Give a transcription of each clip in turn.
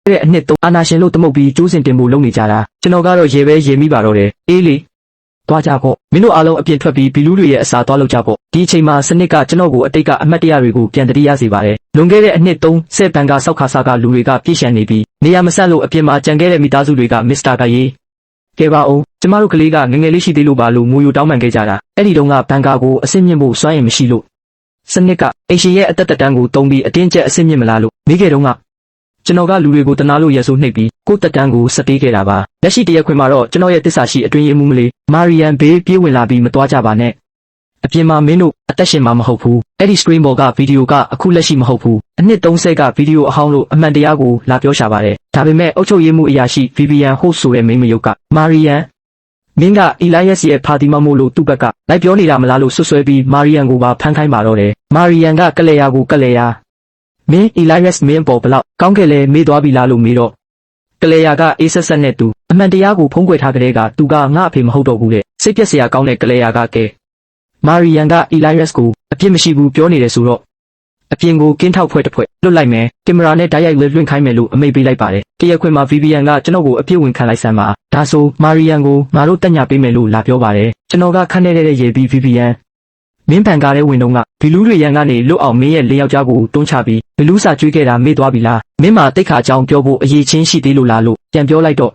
တဲ့အနှစ်သုံးအာနာရှင်လို့သမုတ်ပြီးကျိုးစင်တင်မှုလုပ်နေကြတာကျွန်တော်ကတော့ရေပဲရေမိပါတော့တယ်အေးလေသွားကြပေါ့မင်းတို့အားလုံးအပြင်ထွက်ပြီးဘီလူးတွေရဲ့အစာသွားလောက်ကြပေါ့ဒီအချိန်မှာစနစ်ကကျွန်တော်ကိုအတိတ်ကအမှတ်တရတွေကိုပြန်တရိယာစေပါတယ်လွန်ခဲ့တဲ့အနှစ်သုံးဆယ်ဘန်ကစောက်ခါစားကလူတွေကပြည့်ရှံနေပြီးနေရာမဆက်လို့အပြင်မှာကြံခဲ့တဲ့မိသားစုတွေကမစ္စတာကရေးကဲပါအောင်ကျမတို့ကလေးကငငယ်လေးရှိသေးလို့ပါလို့ငိုယိုတောင်းပန်ခဲ့ကြတာအဲ့ဒီတုန်းကဘန်ကာကိုအဆင့်မြင့်ဖို့စွမ်းရည်မရှိလို့စနစ်ကအရှင်ရဲ့အသက်တန်းကိုတုံးပြီးအတင်းကျပ်အဆင့်မြင့်မလားလို့မိခဲ့တုန်းကကျွန်တော်ကလူတွေကိုတနာလို့ရဲဆိုနှိပ်ပြီးကိုယ့်တက်တန်းကိုစတေးခဲ့တာပါလက်ရှိတရက်ခွင်မှာတော့ကျွန်တော်ရဲ့တစ္ဆာရှိအတွင်းရေးမှုမလေးမာရီယန်ဘေးပြေးဝင်လာပြီးမသွားကြပါနဲ့အပြင်မှာမင်းတို့အသက်ရှင်မှာမဟုတ်ဘူးအဲ့ဒီ screen ပေါ်ကဗီဒီယိုကအခုလက်ရှိမဟုတ်ဘူးအနှစ်30ကဗီဒီယိုအဟောင်းလို့အမှန်တရားကိုလာပြောရှာပါတယ်ဒါပေမဲ့အုပ်ချုပ်ရေးမှုအရာရှိ Vivian Host ဆိုတဲ့မိန်းမယုတ်ကမာရီယန်မင်းက Elias ရဲ့ဖာတီမမို့လို့သူ့ဘက်ကလိုက်ပြောနေတာမလားလို့ဆွဆွဲပြီးမာရီယန်ကိုပါဖမ်းခိုင်းပါတော့တယ်မာရီယန်ကကလေယာကိုကလေယာမင်း Elias မင်းပေါ်ဘလောက်ကောင်းခဲ့လဲမေးသွားပြီလားလို့မေးတော့ကလေယာကအေးဆက်ဆက်နဲ့သူအမှန်တရားကိုဖုံးကွယ်ထားကြတဲ့ကသူကငါအဖေမဟုတ်တော့ဘူးတဲ့စိတ်ပြက်စရာကောင်းတဲ့ကလေယာကကဲမာရီယန်က Elias ကိုအပြစ်မရှိဘူးပြောနေတယ်ဆိုတော့အပြင်ကိုကင်းထောက်ဖွဲ့တစ်ဖွဲ့လွတ်လိုက်မယ်ကင်မရာနဲ့ဓာတ်ရိုက်လွှင့်ခိုင်းမယ်လို့အမိန့်ပေးလိုက်ပါတယ်တရက်ခွင်မှာ Vivian ကကျွန်တော်ကိုအပြစ်ဝင်ခံလိုက်စမ်းပါဒါဆိုမာရီယန်ကိုငါတို့တက်ညပေးမယ်လို့လာပြောပါတယ်ကျွန်တော်ကခန့်နေတဲ့ရေပြီး Vivianမင်းပန်ကားတဲ့ဝင်တော့ကဘီလူးတွေရန်ကနေလွတ်အောင်မင်းရဲ့လေးယောက်ျားကိုတွန်းချပြီးဘီလူးစာကျွေးခဲ့တာမေ့သွားပြီလားမင်းမှာတိတ်ခါကြောင်ပြောဖို့အရေးချင်းရှိသေးလို့လားလို့ပြန်ပြောလိုက်တော့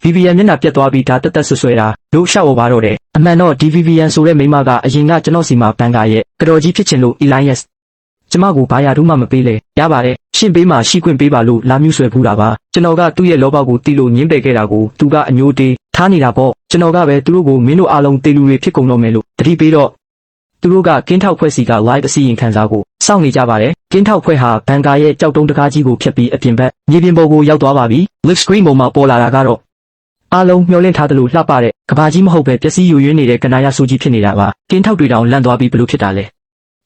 Vivian မျက်နှာပြတ်သွားပြီးဒါတက်တက်ဆွဆွဲတာလို့ရှောက်ဩပါတော့တယ်အမှန်တော့ဒီ Vivian ဆိုတဲ့မိန်းမကအရင်ကကျွန်တော်စီမှာပန်ကားရဲ့ကတော်ကြီးဖြစ်ချင်လို့ Elias ကျမကိုဘာရတော့မှမပေးလေရပါတယ်ရှင်ပေးမှရှိခွင့်ပေးပါလို့လာမျိုးဆွဲဖူးတာပါကျွန်တော်ကသူ့ရဲ့လောဘကိုတီးလို့ညှင်းပယ်ခဲ့တာကိုသူကအညိုတေးထားနေတာပေါ့ကျွန်တော်ကပဲသူတို့ကိုမင်းတို့အားလုံးတေးလူတွေဖြစ်ကုန်တော့မယ်လို့တတိပေးတော့သူတို့ကကင်းထောက်ဖွဲ့စီက live အစီရင်ခံစားကိုစောင့်နေကြပါတယ်ကင်းထောက်ဖွဲ့ဟာဘန်ကာရဲ့ကြောက်တုံးတကားကြီးကိုဖျက်ပြီးအပြင်ဘက်မြေပြင်ပေါ်ကိုရောက်သွားပါပြီ live screen ပေါ်မှာပေါ်လာတာကတော့အားလုံးမျှော်လင့်ထားသလိုလှပတဲ့ကဘာကြီးမဟုတ်ပဲပျက်စီးယိုယွင်းနေတဲ့ကနာရဆူကြီးဖြစ်နေတာပါကင်းထောက်တွေတောင်လန့်သွားပြီးဘလို့ဖြစ်တာလဲ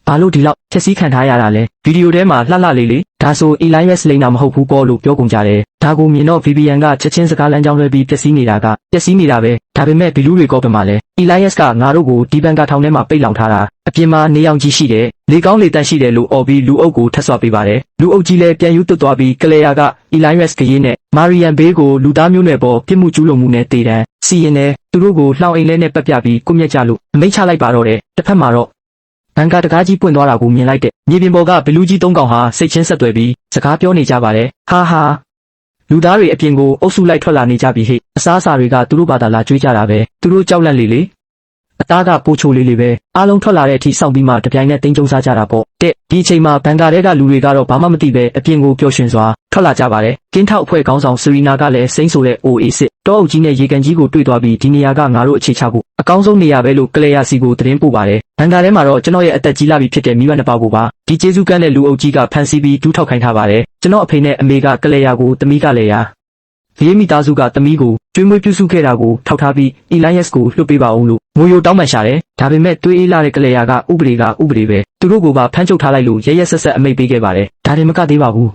ဘာလို့ဒီလောက်ဖြက်စီးခံထားရတာလဲဗီဒီယိုထဲမှာလှလှလေးလေးဒါဆို Elias လိန်တာမဟုတ်ဘူးကောလို့ပြောကုန်ကြတယ်ဒါကိုမြင်တော့ Vivian ကချက်ချင်းစကားလမ်းကြောင်းလွှဲပြီးပျက်စီးနေတာပဲဒါပေမဲ့ဘီလူးတွေကောပြမှာလဲ Elias ကငါတို့ကိုဒီဘန်ကာထောင်ထဲမှာပိတ်လောင်ထားတာအပြင်မှာနေအောင်ကြီးရှိတယ်လေကောင်းလေတန့်ရှိတယ်လို့អော်ပြီးလူအုပ်ကိုထပ်ဆွပေးပါတယ်လူအုပ်ကြီးလည်းပြန်ယူသွတ်သွားပြီးကလေယာက Elias ကရေးနဲ့ Marian Bay ကိုလူသားမျိုးနွယ်ပေါ်ပြစ်မှုကျူးလွန်မှုနဲ့တေတန်းစီရင်တယ်သူတို့ကိုလှောင်အိမ်လဲနဲ့ပတ်ပြပြီးကိုမြက်ကြလို့အမိန့်ချလိုက်ပါတော့တယ်တစ်ဖက်မှာတော့ဘန်ကာတကားကြီးပွင့်သွားတာကိုမြင်လိုက်တဲ့မြေပြင်ပေါ်ကဘလူးကြီးသုံးကောင်ဟာစိတ်ချင်းဆက်သွယ်ပြီးစကားပြောနေကြပါတယ်ဟာလူသားတွေအပြင်ကိုအုပ်စုလိုက်ထွက်လာနေကြပြီဟဲ့အစားအစာတွေကသူတို့ဘာသာလာကျွေးကြတာပဲသူတို့ကြောက်လန့်လေအသားကပိုချိုလေးပဲအားလုံးထွက်လာတဲ့အထိစောင့်ပြီးမှတပြိုင်နက်တင်းကျုံစားကြတာပေါ့တဲ့ဒီအချိန်မှာဘန်ကာထဲကလူတွေကတော့ဘာမှမသိပဲအပြင်ကိုပျော်ရွှင်စွာထွက်လာကြပါတယ်ကင်းထောက်အဖွဲ့ခေါင်းဆောင်ဆူရီနာကလည်းစိမ့်ဆိုတဲ့ OA စစ်တောအုပ်ကြီးနဲ့ရေကန်ကြီးကိုတွေ့သွားပြီးဒီနေရာကငါတို့အခြေချဖို့အကောင်းဆုံးနေရာပဲလို့ကလေယာစီကိုသတင်းပို့ပါတယ်ဘန်ကာထဲမှာတော့ကျွန်တော်ရဲ့အသက်ကြီးလာပြီဖြစ်တဲ့မိဘနှစ်ပါးကိုပါဒီကျေးဇူးကမ်းတဲ့လူအုပ်ကြီးကဖန်ဆီးပြီးဒူးထောက်ခိုင်းထားပါတယ်ကျွန်တော်အဖေနဲ့အမေကကလေယာကိုတမီးကလေယာလေးမိသားစုကတမီးကိုကျွေးမွေးပြုစုခဲ့တာကိုထောက်ထားပြီး Elias ကိုလွှတ်ပေးပါအောင်လို့ငိုယိုတောင်းပန်ရှာတယ်ဒါပေမဲ့တွေးအေးလာတဲ့ကလေယာကဥပဒေပဲသူတို့ကိုပါဖမ်းချုပ်ထားလိုက်လို့ရဲဆက်ဆက်အမိန့်ပေးခဲ့ပါတယ်ဒါတင်မကသေးပါဘူး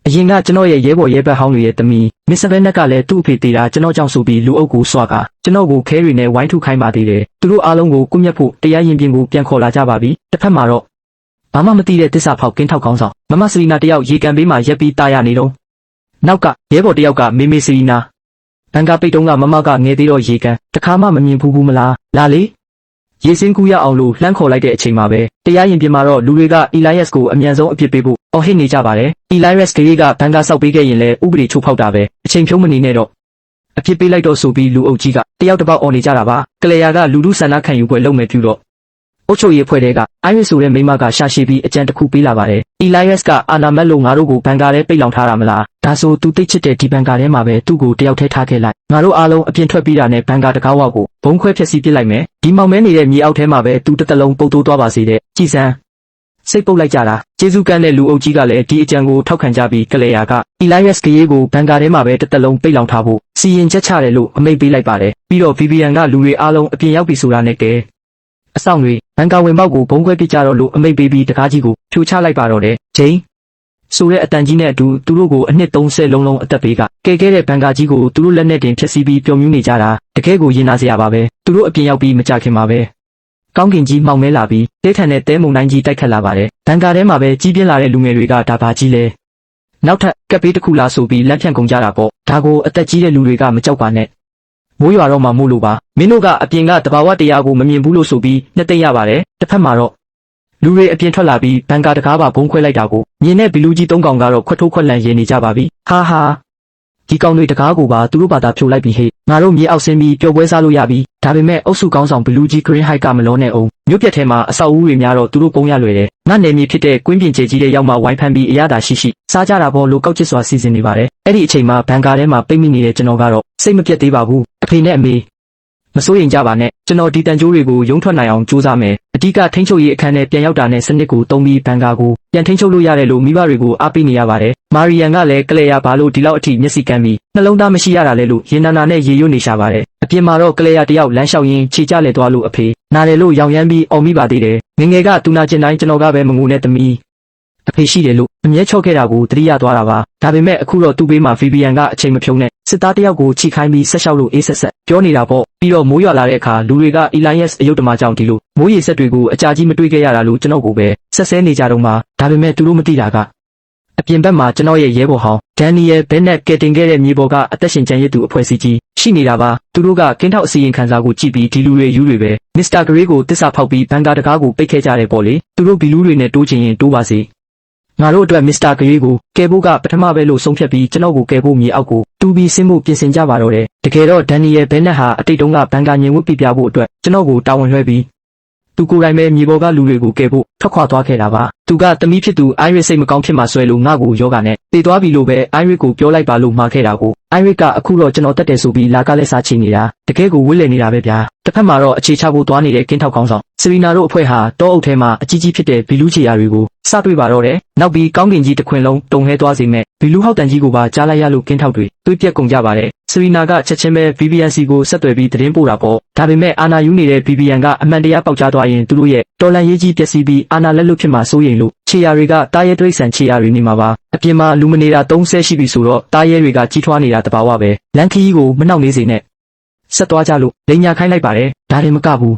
အရင်ကကျွန်တော်ရဲ့ရဲဘော်ရဲဘက်ဟောင်းတွေရဲ့တမီးမစ္စဘဲနက်ကလည်းသူ့အဖေတေတာကျွန်တော်ကြောင့်ဆိုပြီးလူအုပ်ကိုစွာကကျွန်တော်ကိုခဲတွေနဲ့ဝိုင်းထုခိုင်းပါသေးတယ်သူတို့အားလုံးကိုကွပ်မျက်ဖို့တရားရင်ပြင်ကိုပြန်ခေါ်လာကြပါပြီတစ်ဖက်မှာတော့ဘာမှမသိတဲ့တစ္ဆာဖောက်ကင်းထောက်ကောင်းဆောင်မမစလီနာတယောက်ရေကန်ဘေးမှာရက်ပြီးတာရနေတော့နောက်ကရဲဘော်တယောက်ကမေစလီနာဘန်ကာပိတ်တုံးကမမကငယ်သေးတော့ရေကန်တခါမှမမြင်ဘူးမလားလာလေရေစင်းကူးရအောင်လို့လှမ်းခေါ်လိုက်တဲ့အချိန်မှာပဲတရားရင်ပြင်မှာတော့လူတွေက Elias ကိုအမြန်ဆုံးအပြစ်ပေးဖို့အော်ဟစ်နေကြပါတယ် Elias ကလေးကဘန်ကာဆောက်ပေးခဲ့ရင်လည်းဥပဒေချိုးဖောက်တာပဲအချိန်ဖြုံးမနေနဲ့တော့အပြစ်ပေးလိုက်တော့ဆိုပြီးလူအုပ်ကြီးကတယောက်တစ်ပေါက်အော်နေကြတာပါကလေယာကလူလူဆန္ဒခံယူပွဲလုပ်မယ်ပြုတော့အုတ်ချုပ်ရေးဖွဲ့တဲ့က Iris ဆိုတဲ့မိမကရှာရှိပြီးအကြံတစ်ခုပေးလာပါတယ် Elias ကအာနာမက်လို့ငါတို့ကိုဘန်ကာထဲပိတ်လောင်ထားတာမလားဒါဆိုသူတိတ်ချစ်တဲ့ဒီဘန်ကာထဲမှာပဲသူ့ကိုတယောက်ထဲထားခဲ့လိုက်ငါတို့အားလုံးအပြင်ထွက်ပြီးတာနဲ့ဘန်ကာတကားဝကိုဘုံခွဲဖျက်ဆီးပစ်လိုက်မယ်ဒီမောင်မဲနေတဲ့မြေအောက်ထဲမှာပဲသူတစ်သက်လုံးပုတ်တိုးသွားပါစေတဲ့ကြည်စမ်းစိတ်ပုတ်လိုက်ကြတာကျေးဇူးကမ်းတဲ့လူအုပ်ကြီးကလည်းဒီအကြံကိုထောက်ခံကြပြီးကလေယာက Elias ကရေးကိုဘန်ကာထဲမှာပဲတစ်သက်လုံးပိတ်လောင်ထားဖို့စီရင်ချက်ချတယ်လို့အမိန့်ပေးလိုက်ပါတယ်ပြီးတော့ Vivian ကလူတွေအားလုံးအပြင်ရောက်ပြီဆိုတာနဲ့အဆောင်တွေဘန်ကာဝင်ပေါက်ကိုဘုံခွဲပစ်ကြတော့လို့အမိန့်ပေးပြီးတကားကြီးကိုဖြိုချလိုက်ပါတော့တယ်ဂျိန်းဆိုတဲ့အတန်ကြီးနဲ့အတူသူတို့ကိုအနှစ်30လုံးအသက်ပေးကကဲခဲ့တဲ့ဘန်ကာကြီးကိုသူတို့လက်နဲ့တင်ဖျက်ဆီးပြီးပျော်မြူးနေကြတာတကယ်ကိုရင်နာစရာပါပဲသူတို့အပြင်ရောက်ပြီးမကြခင်ပါပဲကောင်းကင်ကြီးမှောင်မဲလာပြီးတဲထန်တဲ့တဲမုန်တိုင်းကြီးတိုက်ခတ်လာပါတယ်ဘန်ကာထဲမှာပဲကြီးပြင်းလာတဲ့လူငယ်တွေကဒါဘာကြီးလဲ နောက်ထပ်ကပ်ပေးတစ်ခုလားဆိုပြီးလမ်းဖြန့်ကုန်ကြတာပေါ့ဒါကိုအသက်ကြီးတဲ့လူတွေကမကြောက်ပါနဲ့မိုးရွာတော့မှမို့လို့ပါမင်းတို့ကအပြင်ကတဘာဝတရားကိုမမြင်ဘူးလို့ဆိုပြီးနှစ်သိမ့်ရပါတယ်တစ်ဖက်မှာတော့လူတွေအပြင်ထွက်လာပြီးဘန်ကာတကားပါဘုံခွဲလိုက်တာကိုမြင်တဲ့ဘီလူကြီး၃ကောင်ကတော့ခွတ်ထိုးခွက်လန့်ရင်နေကြပါပြီဟာဟာဒီကောင်တွေတကားကိုပါသူတို့ဘာသာဖြိုလိုက်ပြီးဟေ့ငါတို့မြေအောက်ဆင်းပြီးပျော်ပွဲစားလို့ရပြီဒါပေမဲ့အုပ်စုကောင်းဆောင်ဘလူးကြီးဂရင်းဟိုက်ကမလောနဲ့အောင်မြို့ပြက်ထဲမှာအဆောက်အဦတွေများတော့သူတို့ပုံရလွယ်တယ်ငါနယ်မြေဖြစ်တဲ့ကွင်းပြင်ကျဲကြီးတဲ့ရောက်မှဝိုင်းဖမ်းပြီးအရသာရှိစားကြတာပေါ့လို့ကောက်ချစ်စွာစီစဉ်နေပါတယ်အဲ့ဒီအချိန်မှာဘန်ကာထဲမှာပိတ်မိနေတဲ့ကျွန်တော်ကတော့စိတ်မပြတ်သေးပါဘူးအဖေနဲ့အမေမစိုးရင်ကြပါနဲ့ကျွန်တော်ဒီတန်ကြိုးတွေကိုရုံထွက်နိုင်အောင်ကြိုးစားမယ်အဓိကထိန်းချုပ်ရေးအခန်းထဲပြန်ရောက်တာနဲ့စနစ်ကိုတုံးပြီးဘန်ကာကိုပြန်ထိန်းချုပ်လို့ရတယ်လို့မိဘတွေကိုအားပေးနေရပါတယ်မာရီယန်ကလည်းကလေယာဘာလို့ဒီလောက်အထိမျက်စိကမ်းပြီးနှလုံးသားမရှိရတာလဲလို့ရင်နာနာနဲ့ရေရွတ်နေရှာပါတယ်အပြင်မှာတော့ကလေယာတယောက်လမ်းလျှောက်ရင်းခြေကျလဲသွားလို့အဖေနားတယ်လို့ရောင်ရမ်းပြီးအော်မိပါသေးတယ်ငငယ်ကတူနာကျင်တိုင်းကျွန်တော်ကပဲမငိုနဲ့သမီးအဖေရှိတယ်လို့အမြဲချော့ခဲ့တာကိုတတိယသွားတာပါဒါပေမဲ့အခုတော့သူ့ဘေးမှာဗီဗီယန်ကအချိန်မဖြုံးနဲ့စစ်သားတယောက်ကိုချိခိုင်းပြီးဆက်လျှောက်လို့အေးဆက်ဆက်ပြောနေတာပေါ့ပြီးတော့မိုးရွာလာတဲ့အခါလူတွေက Elias အယုတ်တမကြောင့်ဒီလိုမိုးရေဆက်တွေကိုအကြာကြီးမတွေ့ခဲ့ရတာလို့ကျွန်တော်ကိုပဲဆက်ဆဲနေကြတော့မှဒါပေမဲ့သူတို့မသိတာကအပြင်ဘက်မှာကျွန်တော်ရဲ့ရဲဘော်ဟောင်းဒန်နီယယ်ဘဲနက်ကယ်တင်ခဲ့တဲ့မြေပေါ်ကအသက်ရှင်ကျန်ရစ်သူအဖွဲ့အစည်းကြီးရှိနေတာပါသူတို့ကကင်းထောက်အစီရင်ခံစာကိုကြည့်ပြီးဒီလူတွေယူတွေပဲမစ္စတာဂရေးကိုတစ္ဆာဖောက်ပြီးဘန်ကာတကားကိုပိတ်ခဲ့ကြတယ်ပေါ့လေသူတို့ဘီလူတွေနဲ့တိုးချင်ရင်တိုးပါစေငါတို့အတွက်မစ္စတာဂရေးကိုကယ်ဖို့ကပထမပဲလို့ဆုံးဖြတ်ပြီးကျွန်တော်ကိုကယ်ဖို့မြေအောက်ကိုတူပြီးဆင်းဖို့ပြင်ဆင်ကြပါတော့တယ်တကယ်တော့ဒန်နီယယ်ဘဲနက်ဟာအတိတ်တုန်းကဘန်ကာညင်ဝတ်ပြပြဖို့အတွက်ကျွန်တော်ကိုတာဝန်လွှဲပြီးသူကိုယ်တိုင်ပဲမြေပေါ်ကလူတွေကိုကယ်ဖို့ထွက်ခွာသွားခဲ့တာပါသူကသမီးဖြစ်သူအိုင်ရစ်စိတ်မကောင်းဖြစ်မှဆွဲလို့ငါ့ကိုယောဂနဲ့တည်သွားပြီလို့ပဲအိုင်ရစ်ကိုပြောလိုက်ပါလို့မှားခဲ့တာကိုအိုင်ရစ်ကအခုတော့ကျွန်တော်တက်တယ်ဆိုပြီးလာကလက်စားချနေတာတကယ်ကိုဝစ်လည်နေတာပဲဗျာတစ်ဖက်မှာတော့အခြေချဖို့သွားနေတဲ့ကင်းထောက်ကောင်းဆောင်စရီနာတို့အဖွဲ့ဟာတောအုပ်ထဲမှာအကြီးကြီးဖြစ်တဲ့ဘီလူးချီယာတွေကိုစတွေ့ပါတော့တယ်နောက်ပြီးကောင်းကင်ကြီးတစ်ခွင်လုံးတုံဟဲသွားစေမဲ့ဘီလူးဟောက်တန်ကြီးကိုပါကြားလိုက်ရလို့ကင်းထောက်တွေတွေးပြက်ကုန်ကြပါတယ်စရီနာကချက်ချင်းပဲ VBNC ကိုဆက်သွယ်ပြီးသတင်းပို့တာပေါ့ဒါပေမဲ့အာနာယူနေတဲ့ VBN ကအမှန်တရားပေါက်ကြားသွားရင်သူတို့ရဲ့တော်လန်ရေးကြီးပျက်စီးပြီးအာနာလက်လွတ်ဖြစ်မှာစိုးရိမ်လို့ခြေရာတွေကတားရဲတိရစ္ဆာန်ခြေရာတွေနေမှာပါအပြင်မှာလူမနေတာ30ရှိပြီဆိုတော့တားရဲတွေကကြီးထွားနေတာတဘာဝပဲလန်ခီကိုမနှောက်နေစေနဲ့ဆက်သွားကြလို့လိန်ညာခိုင်းလိုက်ပါတယ်ဒါရင်မကဘူး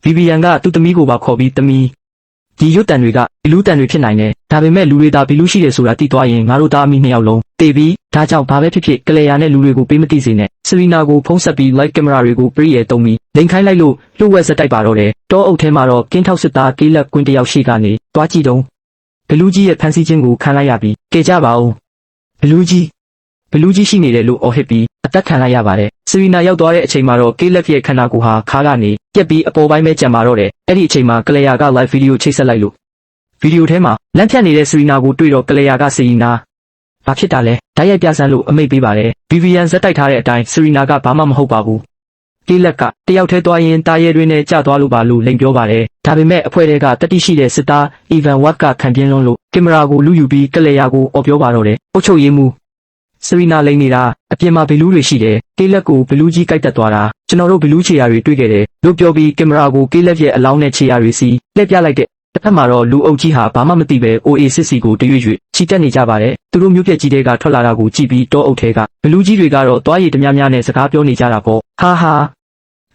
VBN ကသူ့သမီးကိုပါခေါ်ပြီးသမီးဒီရွတ်တန်တွေကဘီလူးတန်တွေဖြစ်နိုင်တယ်ဒါပေမဲ့လူတွေသာဘီလူးရှိတယ်ဆိုတာသိသွားရင်ငါတို့သားအမိ2ယောက်လုံးတေးပြီးဒါကြောင့်ဘာပဲဖြစ်ဖြစ်ကလေယာနဲ့လူတွေကိုပေးမသိစေနဲ့စရီနာကိုဖုံးဆက်ပြီး live camera တွေကိုပရိရဲတုံးပြီးလိန်ခိုင်းလိုက်လို့လှုပ်ဝက်စက်တိုက်ပါတော့တယ်တောအုပ်ထဲမှာတော့ကင်းထောက်စစ်သားကေးလက်ကွင်းတယောက်ရှိကနေတွားကြည့်တော့ဘလူးကြီးရဲ့ဖန်ဆီးခြင်းကိုခံလိုက်ရပြီးကဲကြပါဦးဘလူးကြီးရှိနေတယ်လို့အော်ဟစ်ပြီးအသက်ခံလိုက်ရပါတယ်စရီနာရောက်သွားတဲ့အချိန်မှာတော့ကေးလက်ရဲ့ခန္ဓာကိုယ်ဟာခါကနေပြက်ပြီးအပေါ်ပိုင်းပဲကြံပါတော့တယ်အဲ့ဒီအချိန်မှာကလေယာက live video ချိတ်ဆက်လိုက်လို့ဗီဒီယိုထဲမှာလမ်းဖြတ်နေတဲ့စရီနာကိုတွေ့တော့ကလေယာကစရီနာဘာဖြစ်တာလဲဓာတ်ရိုက်ပြဆန်းလို့အမိတ်ပေးပါတယ် VVN ဇက်တိုက်ထားတဲ့အတိုင်းစရီနာကဘာမှမဟုတ်ပါဘူးကေးလက်ကတယောက်တည်းသွားရင်တာရဲတွင်းနဲ့ကြာသွားလို့ပါလို့လိန်ပြောပါတယ်ဒါပေမဲ့အဖွဲ့တွေကတတိရှိတဲ့စစ်သားအီဗန်ဝတ်ကခံပြင်းလုံးလို့ကင်မရာကိုလူယူပြီးကလေယာကိုအော်ပြောပါတော့တယ်အုတ်ချုပ်ရေးမှုစရီနာလိန်နေတာအပြင်မှာဘီလူးတွေရှိတယ်ကေးလက်ကိုဘီလူးကြီးကိုက်တက်သွားတာကျွန်တော်တို့ဘီလူးခြေရာတွေတွေ့ခဲ့တယ်လို့ပြောပြီးကင်မရာကိုကေးလက်ရဲ့အလောင်းနဲ့ခြေရာတွေစီလှည့်ပြလိုက်တဲ့တစ်ဖက်မှာတော့လူအုပ်ကြီးဟာဘာမှမသိပဲ OA6C ကိုတရွေ့ရွေ့ချီတက်နေကြပါတယ်သူတို့မျိုးပြက်ကြီးတွေကထွက်လာတာကိုကြည့်ပြီးတောအုပ်ထဲကဘလူးကြီးတွေကတော့တွားရည်တများများနဲ့စကားပြောနေကြတာပေါ့ဟ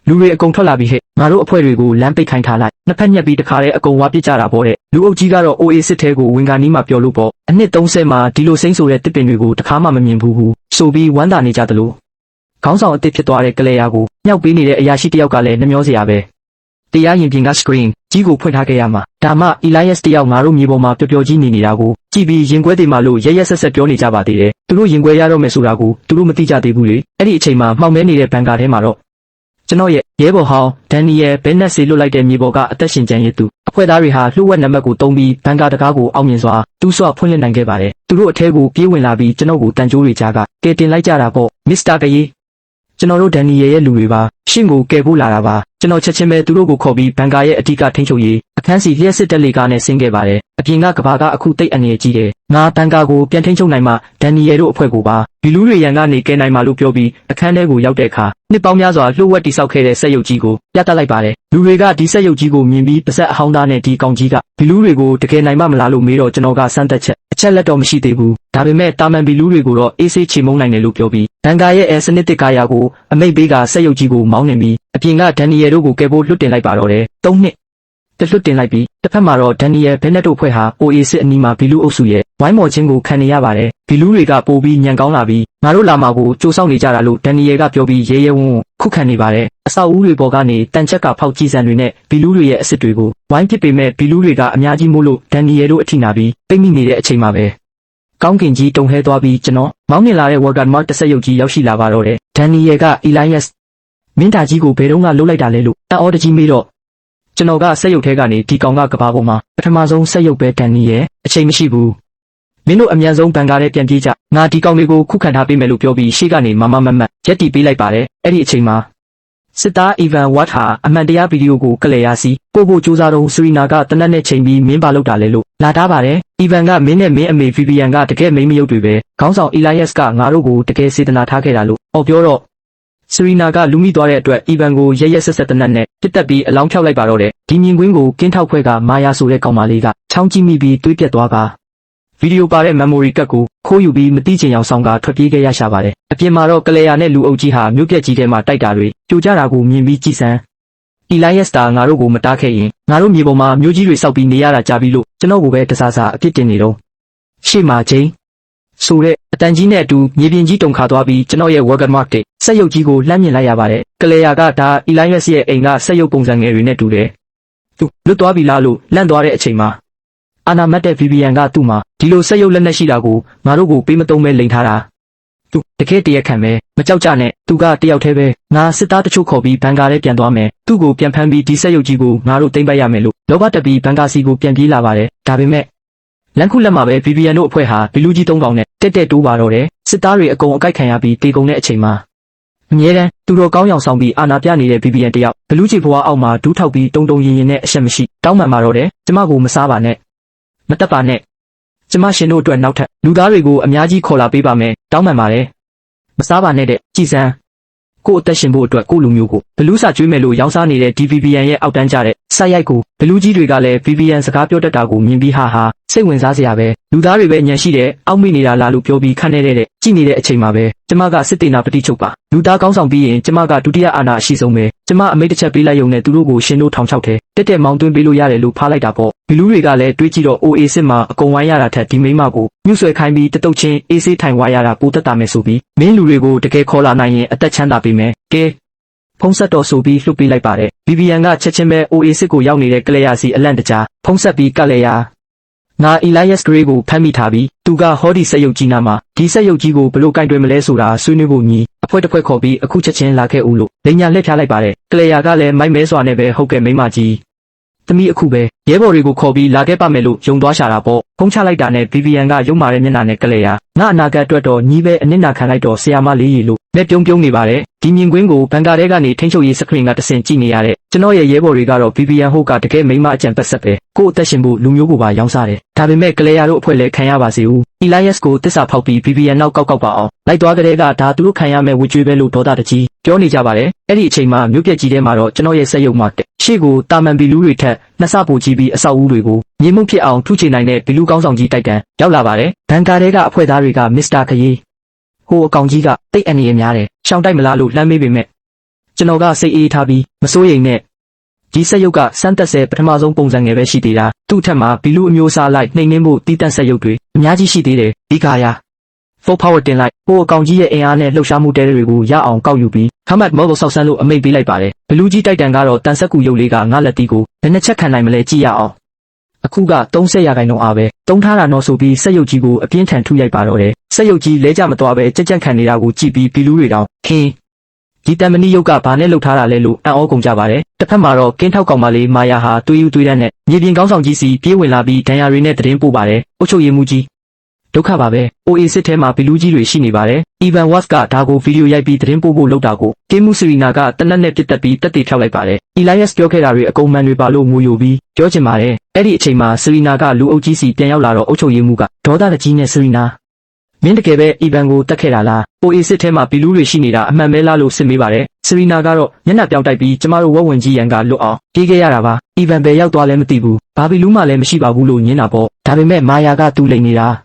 ာလူတွေအကုန်ထွက်လာပြီဟဲ့ငါတို့အဖွဲ့တွေကိုလမ်းပိတ်ခိုင်းထားလိုက်နှစ်ဖက်ညက်ပြီးတခါတည်းအကုန်ဝါပစ်ကြတာပေါ့တဲ့လူအုပ်ကြီးကတော့ OA6 ထဲကိုဝင်ကာနီးမှာပြောလို့ပေါ့အနှစ်30မှာဒီလိုစိမ့်ဆိုတဲ့တစ်ပင်တွေကိုတခါမှမမြင်ဘူးဆိုပြီးဝမ်းသာနေကြသလိုခေါင်းဆောင်အစ်စ်ဖြစ်သွားတဲ့ကလေယာကိုမြောက်ပေးနေတဲ့အရာရှိတယောက်ကလည်းနှမျောစရာပဲတရားရင်ပြင်က screen ကြီးကိုဖွင့်ထားခဲ့ရမှာဒါမှ Elias တယောက်ငါတို့မြေပေါ်မှာပျော်ပျော်ကြီးနေနေတာကိုကြည့်ပြီးရင်ခွဲတွေမှလို့ရက်ရက်ဆက်ဆက်ပြောနေကြပါသေးတယ်သူတို့ရင်ခွဲရတော့မယ်ဆိုတာကိုသူတို့မသိကြသေးဘူးလေအဲ့ဒီအချိန်မှာမှောင်မဲနေတဲ့ဘန်ကာထဲမှာတော့ကျွန်တော်ရဲ့ရဲဘော်ဟောင်းဒန်နီယယ်ဘဲနက်စီလွတ်လိုက်တဲ့မြေပေါ်ကအသက်ရှင်ကျန်ရစ်သူအဖွဲ့သားတွေဟာလှုပ်ဝက်နံပါတ်ကိုတုံးပြီးဘန်ကာတကားကိုအောင်မြင်စွာတူးဆွဖွင့်လှစ်နိုင်ခဲ့ပါတယ်သူတို့အထဲကိုပြေးဝင်လာပြီးကျွန်တော်ကိုတန်ကြိုးတွေကြားကကဲတင်လိုက်ကြတာပေါ့မစ္စတာကရေးကျွန်တော်တို့ဒန်နီယယ်ရဲ့လူတွေပါရှင့်ကိုကယ်ဖို့လာတာပါကျွန်တော်ချက်ချင်းပဲသူတို့ကိုခေါ်ပြီးဘန်ကာရဲ့အဓိကထိန်းချုပ်ရေးအခန်းစီလျှက်စစ်တက်လေကားနဲ့ဆင်းခဲ့ပါတယ်အပြင်ကကဘာကအခုတိတ်အနေကြီးတယ်ငါဘန်ကာကိုပြန်ထိန်းချုပ်နိုင်မှဒန်နီယယ်တို့အဖွဲ့ကိုပါဘီလူးတွေရန်ကနေကယ်နိုင်မှလို့ပြောပြီးအခန်းထဲကိုရောက်တဲ့အခါနှစ်ပေါင်းများစွာလှုပ်ဝက်တိဆောက်ခဲ့တဲ့စက်ရုပ်ကြီးကိုပြသလိုက်ပါတယ်လူတွေကဒီစက်ရုပ်ကြီးကိုမြင်ပြီးပါဇက်အဟောင်းသားနဲ့ဒီကောင်ကြီးကဘီလူးတွေကိုတကယ်နိုင်မှမလားလို့မေးတော့ကျွန်တော်ကစမ်းသက်ချက်အချက်လက်တော့မရှိသေးဘူးဒါပေမဲ့တာမန်ဘီလူးတွေကိုတော့အေးဆေးချေမုန်းနိုင်တယ်လို့ပြောပြီးဘန်ကာရဲ့အဲစနစ်တစ်ကာယာကိုအမိတ်ပေးကစက်ရုပ်ကြီးကိုမောင်းနေပြီးအပြင်ကဒန်နီယယ်တို့ကိုကယ်ဖို့လွတ်တင်လိုက်ပါတော့တယ်3နှစ် တလွတ်တင်လိုက်ပြီးတစ်ဖက်မှာတော့ဒန်နီယယ်ဘဲနက်တို့ဖွဲ့ဟာ OA စစ်အနီးမှာဘီလူးအုပ်စုရဲ့ဝိုင်းမော်ခြင်းကိုခံနေရပါတယ်ဘီလူးတွေကပိုပြီးညံကောင်းလာပြီးငါတို့လာမှာကိုကြိုးစောင့်နေကြတာလို့ဒန်နီယယ်ကပြောပြီးရဲရဲဝံ့ဝံ့ခုခံနေပါတယ်အဆောက်အဦတွေပေါ်ကနေတန်ချက်ကဖောက်ကြီးစံတွေနဲ့ဘီလူးတွေရဲ့အစ်စ်တွေကိုဝိုင်းပစ်ပေမဲ့ဘီလူးတွေကအများကြီးမို့လို့ဒန်နီယယ်တို့အထိနာပြီးပိတ်မိနေတဲ့အချိန်မှာပဲကောင်းကင်ကြီးတုန်လှဲသွားပြီးကျွန်တော်မောင်းနေလာတဲ့ Walker Mark တစ်ဆက်ရုပ်ကြီးရောက်ရှိလာပါတော့တယ်ဒန်နီယယ်က Elias မင်းသားကြီးကိုဘယ်တော့မှလှုပ်လိုက်တာလဲလို့တအော်တကြီးမေးတော့ကျွန်တော်ကဆက်ရုပ်ထဲကနေဒီကောင်ကကဘာပေါ်မှာပထမဆုံးဆက်ရုပ်ပဲဒန်နီယယ်အချိန်မရှိဘူးမင်းတို့အမြန်ဆုံးဘန်ကားထဲပြန်ပြေးကြငါဒီကောင်တွေကိုခုခံထားပေးမယ်လို့ပြောပြီးရှေ့ကနေမမမတ်ရက်တီပေးလိုက်ပါတယ်အဲ့ဒီအချိန်မှာစစ်သားအီဗန်ဝတ်ဟာအမှန်တရားဗီဒီယိုကိုကလျာစီပို့ဖို့ကြိုးစားတော့ဆူရီနာကတနက်နဲ့ချိန်ပြီးမင်းပါလောက်တာလဲလို့လာတာပါတယ်အီဗန်ကမင်းနဲ့မင်းအမေဗီဗီယန်ကတကယ်မိန်းမယုတ်တွေပဲခေါင်းဆောင်အီလိုင်ယက်စ်ကငါတို့ကိုတကယ်စေတနာထားခဲ့တာလို့ပြောတော့ဆူရီနာကလူမိသွားတဲ့အတွက်အီဗန်ကိုရဲရဲဆက်ဆက်တနက်နဲ့ပြစ်တက်ပြီးအလောင်းဖြောက်လိုက်ပါတော့တယ်ဒီမြင်ကွင်းကိုကင်းထောက်ဖွဲ့ကမာယာဆိုတဲ့ကောင်မလေးကချောင်းကြည့်မိပြီးတွေးပြတ်သွားကဗီဒီယိုပါတဲ့ memory ကတ်ကိုခိုးယူပြီးမတိချင်အောင်ဆောင်ကထွက်ပြေးခဲ့ရရှာပါတယ်အပြင်မှာတော့ကလျာနဲ့လူအုပ်ကြီးဟာမြို့ပြက်ကြီးထဲမှာတိုက်တာတွေကြိုကြတာကိုမြင်ပြီးကြည်စမ်းအီလိုင်ယက်စ်တာငါတို့ကိုမတားခဲ့ရင်ငါတို့မြေပေါ်မှာမျိုးကြီးတွေစောက်ပြီးနေရတာကြာပြီလို့ကျွန်တော်ကိုပဲတစားစားအပြစ်တင်နေတော့ရှေ့မှာချင်းဆိုတဲ့အတန်ကြီးနဲ့အတူမြေပြင်ကြီးတုန်ခါသွားပြီးကျွန်တော်ရဲ့ Walker Mark တဲ့ဆက်ရုပ်ကြီးကိုလှမ်းမြင်လိုက်ရပါတယ်ကလျာကဒါအီလိုင်ယက်စ်ရဲ့အိမ်ကဆက်ရုပ်ပုံစံငယ်တွေနဲ့တူတယ်သူလွတ်သွားပြီလားလို့လန့်သွားတဲ့အချိန်မှာအာနာမတ်တဲ့ဗီဗီယန်ကသူ့မှာဒီလိုဆက်ရုပ်လက်နဲ့ရှိတာကိုငါတို့ကိုပေးမသုံးပဲလိန်ထားတာသူတကယ်တရခံပဲမကြောက်ကြနဲ့သူကတယောက်တည်းပဲငါစစ်သားတချို့ခေါ်ပြီးဘန်ကာထဲပြန်သွားမယ်သူ့ကိုပြန်ဖမ်းပြီးဒီဆက်ရုပ်ကြီးကိုငါတို့သိမ်းပိုက်ရမယ်လို့လောဘတက်ပြီးဘန်ကာစီကိုပြန်ပြေးလာပါတယ်ဒါပေမဲ့လန်ခုလက်မှာပဲဗီဗီယန်တို့အဖွဲ့ဟာဘီလူးကြီး၃ပေါင်နဲ့တက်တိုးပါတော့တယ်စစ်သားတွေအကုန်အကိုက်ခံရပြီးတေကုန်တဲ့အချိန်မှာအမြဲတမ်းသူတို့ကောင်းအောင်ဆောင်ပြီးအာနာပြနေတဲ့ဗီဗီယန်တယောက်ဘလူးကြီးဘွားအောက်မှာဒူးထောက်ပြီးတုံရင်ရင်နဲ့အဆက်မရှိတောင်းပန်ပါတော့တယ်ကျမကိုမစားပါနဲ့မတက်ပါနဲ့ကျမရှင်တို့အတွက်နောက်ထပ်လူသားတွေကိုအများကြီးခေါ်လာပေးပါမယ်တောင်းပန်ပါတယ်မစားပါနဲ့တဲ့ကြည်စမ်းကို့အသက်ရှင်ဖို့အတွက်ကို့လူမျိုးကိုဘလူးစာကျွေးမယ်လို့ရောင်းစားနေတဲ့ DVBN ရဲ့အောက်တန်းကြတဲ့စိုက်ရိုက်ကိုဘလူးကြီးတွေကလည်း VVN စကားပြောတတ်တာကိုမြင်ပြီးဟာစိတ်ဝင်စားစရာပဲလူသားတွေပဲအញ្ញံရှိတယ်အောက်မိနေတာလားလို့ပြောပြီးခန့်နေတဲ့ကြည့်နေတဲ့အချိန်မှာပဲကျမကစစ်တေနာပတိချုပ်ပါလူသားကောင်းဆောင်ပြီးရင်ကျမကဒုတိယအာဏာအရှိဆုံးပဲကျမအမိတ်တစ်ချက်ပေးလိုက်ရုံနဲ့သူတို့ကိုရှင်တို့ထောင်ချောက်တယ်တက်မောင်းသွင်းပေးလို့ရတယ်လို့ဖားလိုက်တာပေါ့ဘလူးတွေကလည်းတွေးကြည့်တော့ OA စစ်မှာအကုန်ဝိုင်းရတာထက်ဒီမိမကိုမြုပ်ဆွဲခိုင်းပြီးတတုတ်ချင်းအေးဆေးထိုင်ဝါရတာပိုတက်တာမယ်ဆိုပြီးမင်းလူတွေကိုတကယ်ခေါ်လာနိုင်ရင်အသက်ချမ်းသာပေးမယ်ကဲဖုံးဆက်တော်ဆိုပြီးလှုပ်ပေးလိုက်ပါတယ် VVN ကချက်ချင်းပဲ OA စစ်ကိုရောက်နေတဲ့ကလျာစီအလန့်တကြားဖုံးဆက်ပြီးကလျာငါ Elias Gray ကိုဖမ်းမိထားပြီးသူကဟောဒီဆက်ရုပ်ကြီးနာမှာဒီဆက်ရုပ်ကြီးကိုဘလို့ကင်တွယ်မလဲဆိုတာဆွေးနွေးဖို့ညီအဖွဲ့တစ်ဖွဲ့ခေါ်ပြီးအခုချက်ချင်းလာခဲ့ဦးလို့လိန်ညာလှည့်ဖြားလိုက်ပါတယ်ကလျာကလည်းမိုက်မဲစွာနဲ့ပဲဟုတ်ကဲ့မိမကြီးသမီးအခုပဲရဲဘော်တွေကိုခေါ်ပြီးလာခဲ့ပါမယ်လို့ယုံသွားရှာတာပေါ့ဖုံးချလိုက်တာနဲ့ VVN ကရုံမာတဲ့မျက်နှာနဲ့ကလျာငါအနာဂတ်အတွက်တော့ညီးပဲအနစ်နာခံလိုက်တော့ဆရာမလေးရေလို့လက်ပြုံးနေပါတယ်ဒီမြင်ကွင်းကိုဘန်ကာထဲကနေထိန်းချုပ်ရေးစခရင်ကတဆင်ကြည့်နေရတဲ့ကျွန်တော်ရဲ့ရဲဘော်တွေကတော့ VVN ဟုတ်ကတကယ်မိမအကြံပတ်ဆက်ပဲကို့အသက်ရှင်ဖို့လူမျိုးကိုပါရောင်းစားတယ်ဒါပေမဲ့ကလျာတို့အဖွဲ့လည်းခံရပါစေဦး Elias ကိုတစ္ဆာဖောက်ပြီး VVN နောက်ကောက်ပါအောင်လိုက်သွားကြတဲ့ကဒါသူတို့ခံရမဲ့ဝေကျွေးပဲလို့ဒေါသတကြီးပြောနေကြပါတယ်အဲ့ဒီအချိန်မှာမြို့ပြက်ကြီးထဲမှာတော့ကျွန်တော်ရဲ့စက်ရုံမှာရှေ့ကိုတာမန်ဘီလူးတွေထက်နှစ်ဆပိုကြီးပြီးအဆောက်အဦတွေကိုမြေမှုဖြစ်အောင်ထုချေနိုင်တဲ့ဘီလူးကောင်းဆောင်ကြီးတိုက်တန်းရောက်လာပါတယ်ဘန်ကာထဲကအဖွဲ့သားတွေကမစ္စတာခရီးဟိုအကောင်ကြီးကတိတ်အနေရများတယ်ရှောင်းတိုက်မလားလို့လှမ်းမေးပေမဲ့ကျွန်တော်ကစိတ်အေးထားပြီးမစိုးရိမ်နဲ့ဒီဆက်ရုပ်ကစမ်းသက်ဆဲပထမဆုံးပုံစံငယ်ပဲရှိသေးတာသူ့အထက်မှာဘီလူးအမျိုးအစားလိုက်နှိမ်နှင်းဖို့တီးတန့်ဆက်ရုပ်တွေအများကြီးရှိသေးတယ်ဒီခါရ full power တင်လိုက်ဟိုအကောင်ကြီးရဲ့အင်အားနဲ့လှုပ်ရှားမှုတဲတွေကိုရအောင်ကောက်ယူပြီးခမတ်မော်ကိုဆောက်ဆန်းလို့အမိတ်ပေးလိုက်ပါတယ်ဘလူးကြီးတိုက်တန်ကတော့တန်ဆက်ကူရုပ်လေးကငါလက်တီးကိုဘယ်နှချက်ခံနိုင်မလဲကြည့်ရအောင်အခုက30%အားပဲတုံးထားတာတော့ဆိုပြီးဆက်ရုပ်ကြီးကိုအပြင်းထန်ထုရိုက်ပါတော့တယ်ဆက်ရုပ်ကြီးလဲကြမသွားပဲကြက်ကြက်ခံနေတာကိုကြည့်ပြီးဘီလူးတွေတောင်ခင်းဒီတန်မနီရုပ်ကဘာနဲ့လှုပ်ထားတာလဲလို့အံ့ဩကုန်ကြပါတယ်တစ်ဖက်မှာတော့ကင်းထောက်ကောင်မလေးမာယာဟာတွေးယူတွေးတန်းနဲ့မြေပြင်ကောင်းဆောင်ကြီးစီပြေးဝင်လာပြီးဒဏ်ရာတွေနဲ့သတင်းပို့ပါတယ်အုတ်ချုပ်ရည်မှုကြီးဒုက္ခပါပဲ OA စစ်ထဲမှာဘီလူးကြီးတွေရှိနေပါတယ်။ Evan Watts ကဒါကိုဗီဒီယိုရိုက်ပြီးသတင်းပို့ဖို့လုပ်တာကိုကေမူစီရီနာကတနက်နဲ့ပြစ်တက်ပြီးတက်တေဖြောက်လိုက်ပါတယ်။ Elias ပြောခဲ့တာတွေအကုန်မှန်တွေပါလို့ငိုယိုပြီးပြောချင်ပါတယ်။အဲ့ဒီအချိန်မှာစီရီနာကလူအုပ်ကြီးစီပြန်ရောက်လာတော့အုပ်ချုပ်ရေးမှူးကဒေါသတကြီးနဲ့စီရီနာမင်းတကယ်ပဲ Evan ကိုတက်ခဲ့တာလား OA စစ်ထဲမှာဘီလူးတွေရှိနေတာအမှန်ပဲလားလို့စစ်မေးပါတယ်။စီရီနာကတော့မျက်နှာပြောင်းတိုက်ပြီးကျမတို့ဝက်ဝင်ကြီးရန်ကလွတ်အောင်ပြေးခဲ့ရတာပါ။ Evan ပဲရောက်သွားလဲမသိဘူး။ဘာဘီလူးမှလည်းမရှိပါဘူးလို့ညင်းတာပေါ့။ဒါပေမဲ့မာယာကတူလိမ့်နေတာ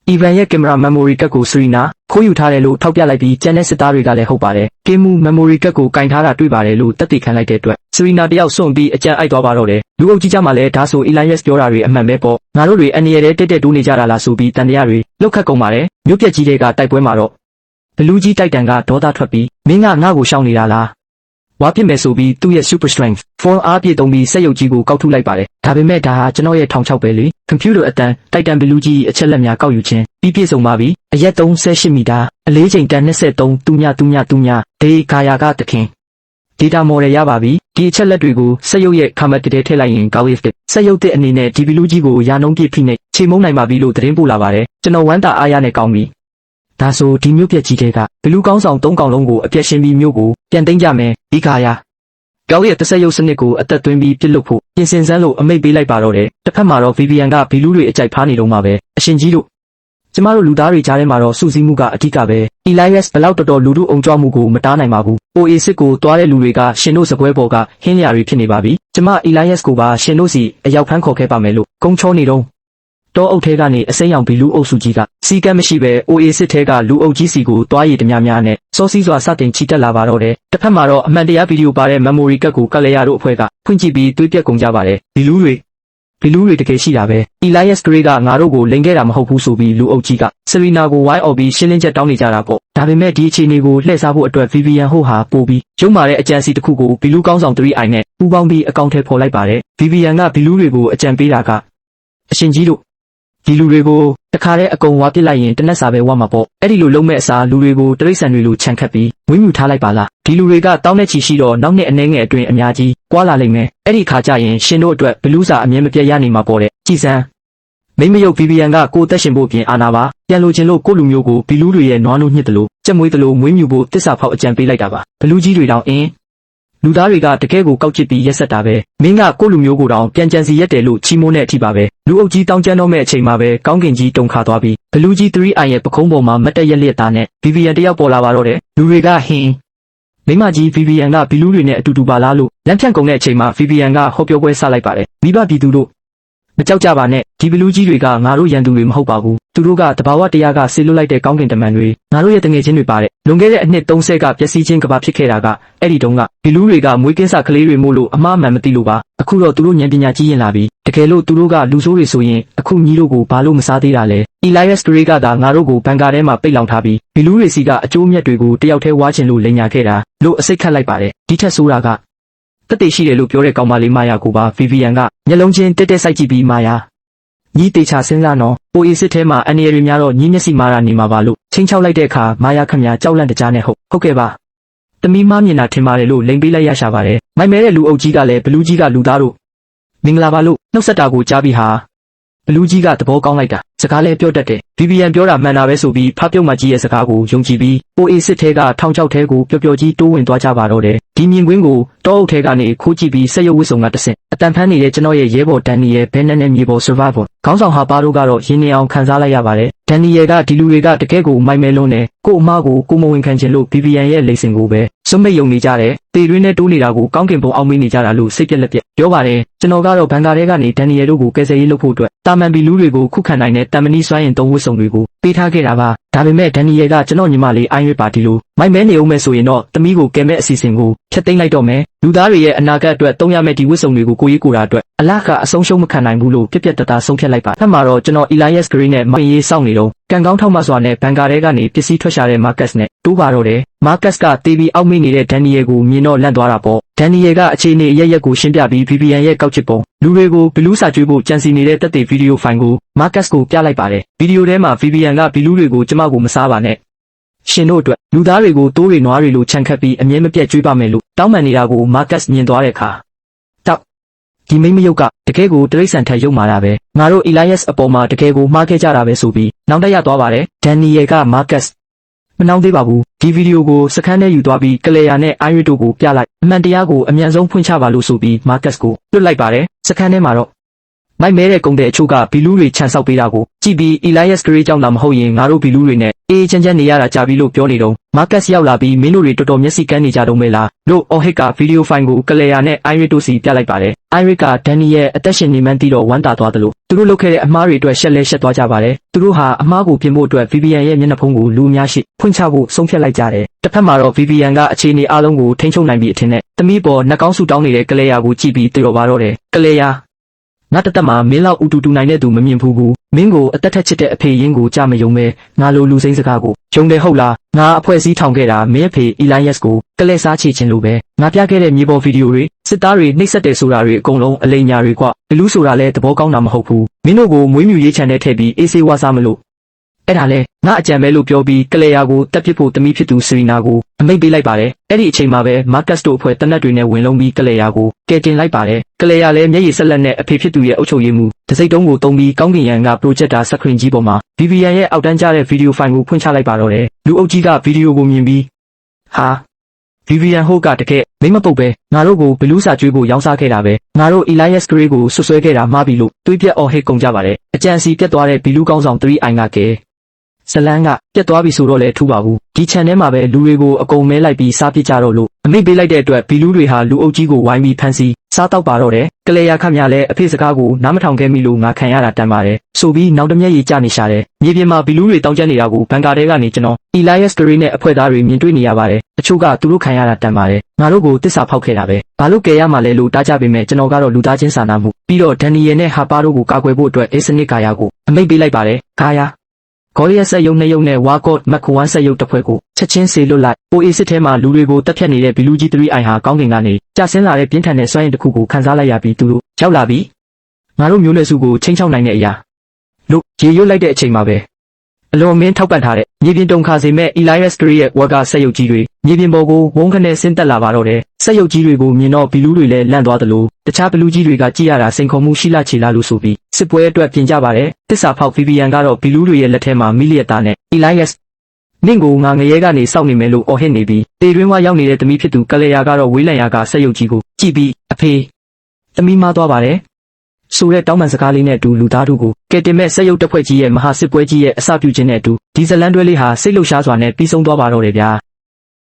Evan ရဲ့ကင်မရာ memory ကတ်ကိုSerenaခိုးယူထားတယ်လို့ထောက်ပြလိုက်ပြီးကျန်တဲ့စစ်သားတွေကလည်းဟုတ်ပါတယ်။ကေမူ memory ကတ်ကိုကင်ထားတာတွေ့ပါတယ်လို့သက်သေခံလိုက်တဲ့အတွက် စရီနာတယောက်စွန့်ပြီးအကြံအိုက်သွားပါတော့တယ်လူအုပ်ကြီးကြမှာလဲဒါဆို Elias ပြောတာတွေအမှန်ပဲပေါ့ငါတို့တွေအနေနဲ့တက်တိုးနေကြတာလားဆိုပြီးတန်တရားတွေလောက်ခတ်ကုန်ပါတယ်မြို့ပြက်ကြီးတွေကတိုက်ပွဲမှာတော့ဘလူးကြီးတိုက်တန်ကဒေါသထွက်ပြီးမင်းကငါ့ကိုရှောင်နေတာလားဝါပြစ်မယ်ဆိုပြီးသူ့ရဲ့ super strength form အားပြည့်သုံးပြီးစက်ရုပ်ကြီးကိုကောက်ထုတ်လိုက်ပါတယ်ဒါပေမဲ့ဒါဟာကျွန်တော်ရဲ့ထောင်ချောက်ပဲလေ computer အတန်တိုက်တန်ဘလူးကြီးအချက်လက်များကောက်ယူခြင်းပြီးပြည့်စုံပါပြီအရက်38မီတာအလေးချိန်တန်23တူညဒေဂါယာကတခင် data model ရပါပြီဒီအချက်လက်တွေကိုစက်ရုပ်ရဲ့ comment တည်းထည့်လိုက်ရင်ကောင်းရဲ့စက်ရုပ်တဲ့အနေနဲ့ဒီဘလူးကြီးကိုရာနှုန်းပြည့်ဖိနေချိန်မုံနိုင်ပါပြီလို့သတင်းပို့လာပါတယ်ကျွန်တော်ဝမ်းသာအားရနဲ့ကောင်းပြီဒါဆိုဒီမျိုးပြက်ကြီးတွေကဘလူးကောင်းဆောင်3កောင်လုံးကိုအပြည့်ရှင်းပြီးမျိုးကိုပြန်သိမ်းကြမယ်ဒီခါရကောင်းရဲ့တစ်ဆက်ရုပ်စနစ်ကိုအသက်သွင်းပြီးပြစ်လို့ဖို့ပြင်ဆင်စမ်းလို့အမိတ်ပေးလိုက်ပါတော့တယ်တစ်ဖက်မှာတော့ VVN ကဘီလူးတွေအကြိုက်ဖားနေတော့မှာပဲအရှင်ကြီးတို့ကျမတို့လူသားတွေကြားထဲမှာတော့စုစည်းမှုကအထူးကပဲ Elias ဘလောက်တော်တော်လူထုအုံကြွမှုကိုမတားနိုင်ပါဘူး OA6 ကိုတွားတဲ့လူတွေကရှင်တို့စပွဲပေါ်ကဟင်းလျာတွေဖြစ်နေပါပြီကျမ Elias ကိုပါရှင်တို့စီအရောက်ဖမ်းခေါ်ခဲ့ပါမယ်လို့ကုန်းချောနေတော့တောအုပ်ထဲကနေအစိမ်းရောင်ဘီလူးအုပ်စုကြီးကစီကမ်းမရှိပဲ OA6 ထဲကလူအုပ်ကြီးစီကိုတွားရည်တများနဲ့စောစီးစွာစတင်ချီတက်လာပါတော့တယ်တစ်ဖက်မှာတော့အမှန်တရားဗီဒီယိုပါတဲ့ memory ကတ်ကိုကတ်လျာတို့အဖွဲ့ကဖွင့်ကြည့်ပြီးတွေးပြက်ကုန်ကြပါတယ်ဘီလူးတွေတကယ်ရှိတာပဲ Elias Gray ကငါတို့ကိုလိန်ခဲ့တာမဟုတ်ဘူးဆိုပြီးလူအုပ်ကြီးက Serena ကိုဝိုင်းအော်ပြီးရှင်းလင်းချက်တောင်းနေကြတာပေါ့ဒါပေမဲ့ဒီအခြေအနေကိုလှည့်စားဖို့အတွက် VVN ဟုတ်ဟာပို့ပြီးရုံမာတဲ့အကြံစီတစ်ခုကိုဘီလူးကောင်းဆောင် 3i နဲ့ပူးပေါင်းပြီးအကောင့်ထဲပေါ်လိုက်ပါတယ် VVN ကဘီလူးတွေကိုအကြံပေးတာကအရှင်ကြီးတို့ဒီလူတွေကိုတခါတည်းအကုန်ဝါပစ်လိုက်ရင်တနက်စာပဲဝါမှာပေါ့အဲ့ဒီလိုလုံးမဲ့အစားလူတွေကိုတရိတ်ဆန်တွေလိုခြံခတ်ပြီးဝင်းမြူထားလိုက်ပါလားဒီလူတွေကတောင်းတဲ့ချီရှိတော့နောက်နှစ်အနည်းငယ်အတွင်းအများကြီးကွာလာလိမ့်မယ်အဲ့ဒီခါကျရင်ရှင်တို့အတွက်ဘလူးစာအမြဲမပြတ်ရနေမှာပေါ့တဲ့ကြည်စမ်းမိမယုတ် VVN ကကိုသက်ရှင်ဖို့ပြင်အာနာပါပြန်လိုချင်လို့ကိုလူမျိုးကိုဘီလူးတွေရဲ့နွားနိုးညှစ်တယ်လို့ကြက်မွေးတယ်လို့မွေးမြူဖို့တစ္ဆာဖောက်အကြံပေးလိုက်တာပါဘလူးကြီးတွေတောင်လူသားတွေကတကယ်ကိုကောက်ချစ်ပြီးရက်ဆက်တာပဲမင်းကကိုလူမျိုးကိုတောင်ပြန်ကြံစီရက်တယ်လို့ချီးမွမ်းတဲ့အထိပါပဲလူအုပ်ကြီးတောင်းကျမ်းတော့မဲ့အချိန်မှာပဲကောင်းကင်ကြီးတုန်ခါသွားပြီးဘလူးကြီး 3i ရဲ့ပခုံးပေါ်မှာမတ်တက်ရက်လျက်သားနဲ့ VVN တယောက်ပေါ်လာပါတော့တယ်လူတွေကဟင်းမိမကြီး VVN ကဘီလူးတွေနဲ့အတူတူပါလားလို့လမ်းဖြန့်ကုန်တဲ့အချိန်မှာ VVN ကဟောပြောပွဲဆလိုက်ပါတယ်မိဘပြည်သူတို့မကြောက်ကြပါနဲ့ဒီဘလူးကြီးတွေကငါတို့ရန်သူတွေမဟုတ်ပါဘူးသူတို့ကတဘာဝတရားကဆေးလွတ်လိုက်တဲ့ကောင်းကင်တမန်တွေငါတို့ရဲ့တငယ်ချင်းတွေပါတယ်လွန်ခဲ့တဲ့အနှစ်30ကပျက်စီးခြင်းကဘာဖြစ်ခဲ့တာကအဲ့ဒီတုန်းကဘီလူးတွေကမွေးကင်းစကလေးတွေမို့လို့အမှားမှန်မသိလို့ပါအခုတော့သူတို့ဉာဏ်ပညာကြီးရင်လာပြီတကယ်လို့သူတို့ကလူဆိုးတွေဆိုရင်အခုညီတို့ကိုဘာလို့မစားသေးတာလဲ Elias Gray ကသာငါတို့ကိုဘန်ကာထဲမှာပိတ်လောင်ထားပြီးဘီလူးတွေစီကအကျိုးမြတ်တွေကိုတယောက်တည်းဝါချင်လို့လိန်ညာခဲ့တာလို့အစိတ်ခတ်လိုက်ပါတယ်ဒီထက်ဆိုးတာကတက်တေရှိတယ်လို့ပြောတဲ့ကောင်မလေးမာယာကိုပါ VVN ကမျက်လုံးချင်းတက်တက်စိုက်ကြည့်ပြီးမာယာညီတေချာစဉ်းစားနော် OA စစ်ထဲမှာအန်ရီတွေများတော့ညီမျက်စိမာရာနေမှာပါလို့ချင်းချောက်လိုက်တဲ့အခါမာယာခမညာကြောက်လန့်တကြားနဲ့ဟုတ်ကဲ့ပါတမီးမမြင်တာထင်ပါတယ်လို့လိန်ပေးလိုက်ရရှာပါတယ်မိုက်မဲတဲ့လူအုပ်ကြီးကလည်းဘလူးကြီးကလူသားတို့မင်္ဂလာပါလို့နှုတ်ဆက်တာကိုကြားပြီးဟာဘလူးကြီးကသဘောကောင်းလိုက်တာစကားလည်းပြောတတ်တယ် VVN ပြောတာမှန်တာပဲဆိုပြီးဖပြုတ်မကြီးရဲ့စကားကိုယုံကြည်ပြီး OA စစ်ထဲကထောင်ချောက်ထဲကိုပျော်ပျော်ကြီးတိုးဝင်သွားကြပါတော့တယ်ဒီမြင်ကွင်းကိုတောအုပ်ထဲကနေခိုးကြည့်ပြီးဆက်ရုပ်ဝစ်စုံကတဆင့်အတန်ဖန်းနေတဲ့ကျွန်တော်ရဲ့ရဲဘော်ဒန်နီယယ်ဘဲနန်နဲ့မြေပေါ် survival ခေါင်းဆောင်ဟာပါတို့ကတော့ရင်းနေအောင်ခံစားလိုက်ရပါတယ်ဒန်နီယယ်ကဒီလူတွေကတကယ်ကိုမိုက်မဲလွန်းတယ်ကို့အမားကိုကိုမဝင်ခံချင်လို့ VVN ရဲ့လိမ့်စင်ကိုပဲစွန့်မိတ်ယုံနေကြတယ်တေတွင်းနဲ့တိုးနေတာကိုကောင်းကင်ပုံအောင်မေးနေကြတာလို့စိတ်ပြက်လက်ပြက်ပြောပါတယ်ကျွန်တော်ကတော့ဘန်ကာထဲကနေဒန်နီယယ်တို့ကိုကယ်ဆယ်ရေးလုပ်ဖို့အတွက်တာမန်ဘီလူးတွေကိုခုခံနိုင်တဲ့တမ်မနီစွမ်းရင်သုံးဝတ်စုံတွေကိုပေးထားခဲ့တာပါဒါပေမဲ့ဒန်နီယယ်ကကျွန်တော်ညီမလေးအိုင်းရွေးပါတီလို့မိုက်မဲနေအောင်မဲ့ဆိုရင်တော့သမီးကိုကယ်မဲ့အစီအစဉ်ကိုဖျက်သိမ်းလိုက်တော့မယ်လူသားတွေရဲ့အနာဂတ်အတွက်သုံးရမယ့်ဒီဝတ်စုံတွေကိုကိုရေးကိုတာအတွက်အလားကအဆုံးရှုံးမခံနိုင်ဘူးလို့ပြက်ပြက်တသားဆုံးဖြတ်လိုက်ပါဖက်မှာတော့ကျွန်တော် Elias Gray နဲ့မင်းရေးစောင့်နေတော့ကံကောင်းထောက်မှစွာနဲ့ဘန်ကာထဲကနေပစ္စည်းထွက်ရှာတဲ့ Marcus နဲ့တိုးပါတော့တယ် Marcus ကတေးပြီးအောက်မေ့နေတဲ့ Daniel ကိုမြင်တော့လန့်သွားတာပေါ့ Daniel ကအခြေအနေအရရက်ကိုရှင်းပြပြီး VVN ရဲ့ကောက်ချစ်ပုံလူတွေကိုဘလူးစာကျွေးဖို့ကြံစီနေတဲ့တက်တဲ့ဗီဒီယိုဖိုင်ကို Marcus ကိုပြလိုက်ပါတယ်ဗီဒီယိုထဲမှာ VVN ကဘီလူးတွေကိုကျမကိုမစားပါနဲ့ရှင်တို့အတွက်လူသားတွေကိုတိုးတွေနွားတွေလိုခြံခတ်ပြီးအမြဲမပြတ်ကျွေးပါမယ်လို့တောင်းပန်နေတာကို Marcus မြင်သွားတဲ့အခါတောက်ဒီမိမယုတ်ကတကယ်ကိုတရိတ်ဆန်ထက်ရုပ်မာတာပဲငါတို့ Elias အပေါ်မှာတကယ်ကိုမှားခဲ့ကြတာပဲဆိုပြီးနောင်တရသွားပါတယ် Daniel က Marcus မနှောင်းသေးပါဘူးဒီဗီဒီယိုကိုစကန်ထဲယူသွားပြီးကလေယာနဲ့အိုင်ရီတို့ကိုပြလိုက်အမှန်တရားကိုအမြန်ဆုံးဖွင့်ချပါလို့ဆိုပြီး Marcus ကိုလွတ်လိုက်ပါတယ်စကန်ထဲမှာတော့မိုက်မဲတဲ့ကုံတဲ့အချို့ကဘီလူးတွေခြံဆောက်ပေးတာကို ကြည့်ပြီး Elias Gray ကြောင့်လာမဟုတ်ရင်ငါတို့ဘီလူးတွေနဲ့အေးချမ်းချမ်းနေရတာကြာပြီလို့ပြောနေတော့ Marcus ရောက်လာပြီးမင်းတို့တွေတော်တော်မျက်စိကန်းနေကြတော့မဲလားလို့ Ohit ကဗီဒီယိုဖိုင်ကို Claire နဲ့ Iris တို့စီပြလိုက်ပါတယ် Iris က Danny ရဲ့အသက်ရှင်နေမှန်းသိတော့ဝမ်းသာသွားသလိုသူတို့လုပ်ခဲ့တဲ့အမှားတွေအတွက်ရှက်လဲရှက်သွားကြပါတယ်သူတို့ဟာအမှားကိုပြင်ဖို့အတွက် Vivian ရဲ့မျက်နှာဖုံးကိုလူအများရှိဖွင့်ချဖို့ဆုံးဖြတ်လိုက်ကြတယ်တစ်ဖက်မှာတော့ Vivian ကအခြေအနေအလုံးကိုထိန်းချုပ်နိုင်ပြီအထင်နဲ့သမီးပေါ်နှက်ကောင်းဆူတောင်းနေတဲ့ Claire ကိုကြည့်ပြီးတွေ့တော့ပါတော့တယ် Claire ငါတသက်မှာမင်းလောက်ဥတူနိုင်တဲ့သူမမြင်ဘူးဘူးမင်းကိုအသက်ထက်ချစ်တဲ့အဖေရင်းကိုကြားမယုံပဲငါလိုလူစိမ့်စကားကိုယုံတယ်ဟုတ်လားငါအဖွဲ့အစည်းထောင်ခဲ့တာမင်းအဖေ Elias ကိုကလဲစားချေခြင်းလိုပဲငါပြခဲ့တဲ့မြေပေါ်ဗီဒီယိုတွေစစ်သားတွေနှိပ်စက်တယ်ဆိုတာတွေအကုန်လုံးအလိမ်ညာတွေကွလူဆိုတာလဲသဘောကောင်းတာမဟုတ်ဘူးမင်းတို့ကိုမွေးမြူရေးချန်တဲ့ထည့်ပြီးအေးဆေးဝါစားမလို့အဲ့ဒါလဲငါအကြံပဲလို့ပြောပြီးကလဲယာကိုတက်ပစ်ဖို့တမိဖြစ်သူစီရီနာကိုအမိန့်ပေးလိုက်ပါတယ်အဲ့ဒီအချိန်မှာပဲမာကတ်စ်တို့အဖွဲ့တနက်တွေနဲ့ဝင်လုံးပြီးကလဲယာကိုကယ်တင်လိုက်ပါတယ်ကလဲယာလည်းမျက်ရည်ဆက်လက်နဲ့အဖေဖြစ်သူရဲ့အုပ်ချုပ်ရေးမှူးတစိမ့်တုံးကိုတုံးပြီးကောင်းကင်ယံကပရိုဂျက်တာစခရင်ကြီးပေါ်မှာ Vivian ရဲ့အောက်တန်းကျတဲ့ဗီဒီယိုဖိုင်ကိုဖွင့်ချလိုက်ပါတော့တယ်လူအုပ်ကြီးကဗီဒီယိုကိုမြင်ပြီးဟာ Vivian ဟိုကတကယ်မိမပုတ်ပဲငါတို့ကိုဘလူးစာကျွေးဖို့ရောင်းစားခဲ့တာပဲငါတို့ Elias Gray ကိုဆွဆွဲခဲ့တာမှားပြီလို့တွေးပြက်အော်ဟစ်ကုန်ကြပါတယ်အကြံစီပြတ်သွားတဲ့ဘီလူးကောင်းဆောင် 3i ကကဲဇလန်းကပြတ်သွားပြီဆိုတော့လေထူပါဘူးဒီ channel မှာပဲလူတွေကိုအကုန်မဲလိုက်ပြီးစားပစ်ကြတော့လို့အမိတ်ပေးလိုက်တဲ့အတွက်ဘီလူးတွေဟာလူအုပ်ကြီးကိုဝိုင်းပြီးဖမ်းဆီးစားတောက်ပါတော့တယ်ကလေယာခမရလည်းအဖေစကားကိုနားမထောင်ခဲ့မိလို့ငါခံရတာတန်ပါတယ်ဆိုပြီးနောက်တစ်မျက်ရည်ကျနေရှာတယ်မြေပြင်မှာဘီလူးတွေတောင်းကျနေတာကိုဘန်ကာတဲကနေကျွန်တော် Elias Gray နဲ့အဖွဲ့သားတွေမြင်တွေ့နေရပါတယ်အချို့ကသူတို့ခံရတာတန်ပါတယ်ငါတို့ကိုတစ္ဆာဖောက်ခဲ့တာပဲဘာလို့ကယ်ရမှာလဲလို့တားကြပေမဲ့ကျွန်တော်ကတော့လူသားချင်းစာနာမှုပြီးတော့ Daniel နဲ့ Harper တို့ကိုကာကွယ်ဖို့အတွက် Asnic ကာယာကိုအမိတ်ပေးလိုက်ပါတယ်ကာယာဂေါ်ရီယက်ဆက်ယုံနှစ်ယုံနဲ့ဝါကော့မက်ခွန်ဆက်ယုံတစ်ဖွဲ့ကိုချက်ချင်းစေလွတ်လိုက်ပိုအေးစစ်ထဲမှာလူတွေကိုတက်ဖြတ်နေတဲ့ဘီလူးကြီး 3i ဟာကောင်းကင်ကနေကျဆင်းလာတဲ့ပြင်းထန်တဲ့စွမ်းရည်တစ်ခုကိုခန်းစားလိုက်ရပြီးသူတို့ရောက်လာပြီးငါတို့မျိုးနွယ်စုကိုချင်းချောက်နိုင်တဲ့အရာလို့ရေရွတ်လိုက်တဲ့အချိန်မှာပဲအလွန်မင်းထောက်ပံ့ထားတဲ့မြေပြင်တုံခါစေမဲ့ Elias Gray ရဲ့ဝါကဆက်ယုတ်ကြီးတွေမြေပြင်ပေါ်ကိုဝုန်းခနဲ့ဆင်းသက်လာပါတော့တယ်ဆက်ယုတ်ကြီးတွေကိုမြင်တော့ဘီလူးတွေလည်းလန့်သွားသလိုတခြားဘလူးကြီးတွေကကြည့်ရတာစိန်ခေါ်မှုရှိလာချေလာလို့ဆိုပြီးစစ်ပွဲအတွက်ပြင်ကြပါတယ်တစ္ဆာဖောက် Vivian ကတော့ဘီလူးတွေရဲ့လက်ထဲမှာမီလီယက်သားနဲ့ Elias နင့်ကိုငါငရဲကနေစောင့်နေမယ်လို့အော်ဟစ်နေပြီးတေတွင်းဝါရောက်နေတဲ့သမီးဖြစ်သူကလေယာကတော့ဝေးလံရာကဆက်ယုတ်ကြီးကိုကြည့်ပြီးအဖေသမီးမသွားပါတယ်ဆိုတဲ့တောင်းပန်စကားလေးနဲ့အတူလူသားတို့ကိုကယ်တင်မဲ့ဆက်ယုတ်တစ်ဖွဲ့ကြီးရဲ့မဟာစစ်ပွဲကြီးရဲ့အစပြုခြင်းနဲ့အတူဒီဇလန်တွဲလေးဟာစိတ်လှုပ်ရှားစွာနဲ့ပြီးဆုံးသွားပါတော့တယ်ဗျာ